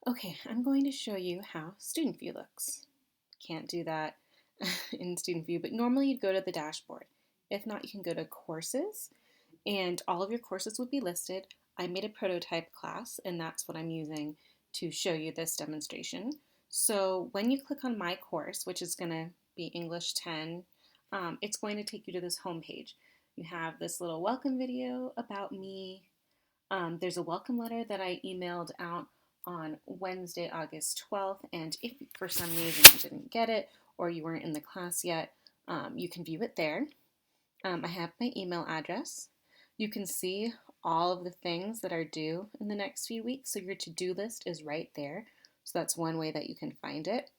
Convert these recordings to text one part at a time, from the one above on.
Okay, I'm going to show you how Student View looks. Can't do that in Student View, but normally you'd go to the dashboard. If not, you can go to Courses, and all of your courses would be listed. I made a prototype class, and that's what I'm using to show you this demonstration. So when you click on My Course, which is going to be English 10, it's going to take you to this home page. You have this little welcome video about me. There's a welcome letter that I emailed out on Wednesday, August 12th, and if for some reason you didn't get it or you weren't in the class yet, you can view it there. I have my email address. You can see all of the things that are due in the next few weeks, so your to-do list is right there. So that's one way that you can find it.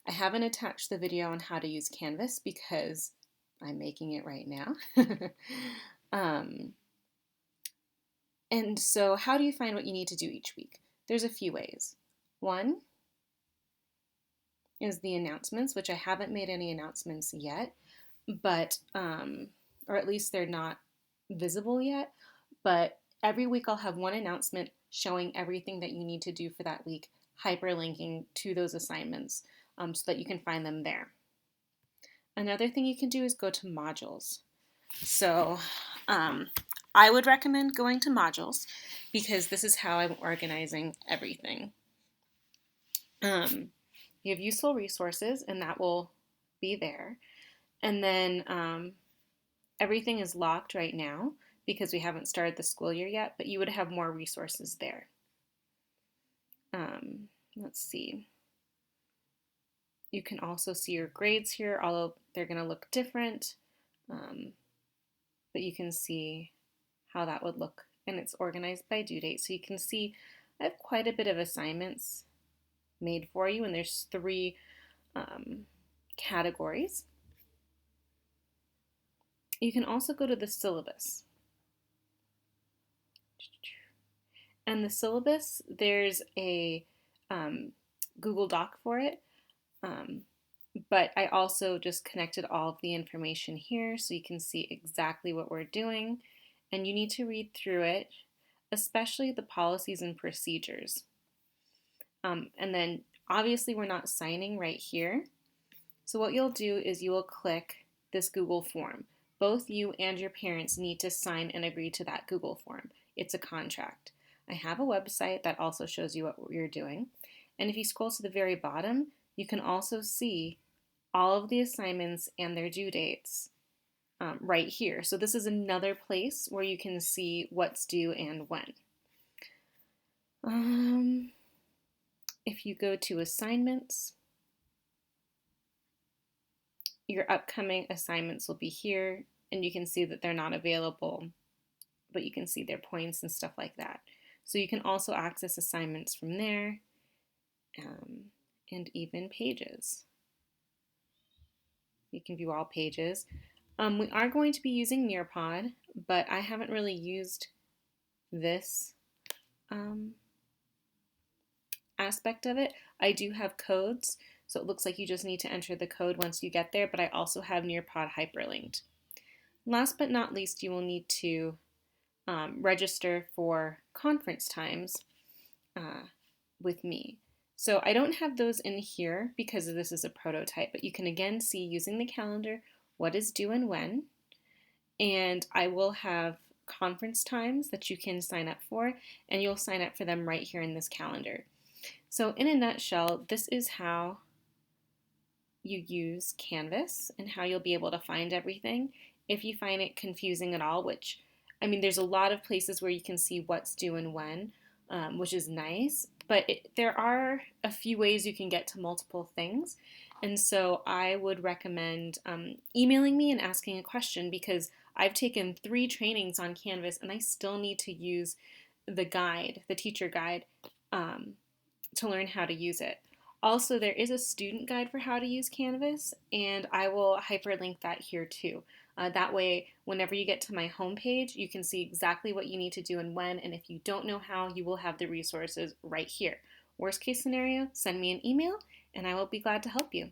I haven't attached the video on how to use Canvas because I'm making it right now. um, and so how do you find what you need to do each week? There's a few ways. One is the announcements, which I haven't made any announcements yet, but, or at least they're not visible yet, but every week I'll have one announcement showing everything that you need to do for that week, hyperlinking to those assignments so that you can find them there. Another thing you can do is go to modules. So I would recommend going to modules because this is how I'm organizing everything. You have useful resources, and that will be there. And then everything is locked right now because we haven't started the school year yet, but you would have more resources there. Let's see. You can also see your grades here, although they're going to look different, but you can see how that would look, and it's organized by due date. So you can see I have quite a bit of assignments made for you, and there's three categories. You can also go to the syllabus. And the syllabus, there's a Google Doc for it, but I also just connected all of the information here so you can see exactly what we're doing, and you need to read through it, especially the policies and procedures. And then obviously we're not signing right here, so what you'll do is you will click this Google form. Both you and your parents need to sign and agree to that Google form. It's a contract. I have a website that also shows you what you're doing. And if you scroll to the very bottom, you can also see all of the assignments and their due dates right here. So this is another place where you can see what's due and when. If you go to assignments, your upcoming assignments will be here, and you can see that they're not available, but you can see their points and stuff like that. So you can also access assignments from there, and even pages. You can view all pages. We are going to be using Nearpod, but I haven't really used this aspect of it. I do have codes, so it looks like you just need to enter the code once you get there, but I also have Nearpod hyperlinked. Last but not least, you will need to register for conference times with me. So I don't have those in here because this is a prototype, but you can again see using the calendar what is due and when, and I will have conference times that you can sign up for, and you'll sign up for them right here in this calendar. So in a nutshell, this is how you use Canvas and how you'll be able to find everything. If you find it confusing at all, which, I mean, there's a lot of places where you can see what's due and when, which is nice, but there are a few ways you can get to multiple things. And so I would recommend emailing me and asking a question, because I've taken 3 trainings on Canvas and I still need to use the guide, the teacher guide, to learn how to use it. Also, there is a student guide for how to use Canvas, and I will hyperlink that here too. That way, whenever you get to my homepage, you can see exactly what you need to do and when, and if you don't know how, you will have the resources right here. Worst case scenario, send me an email, and I will be glad to help you.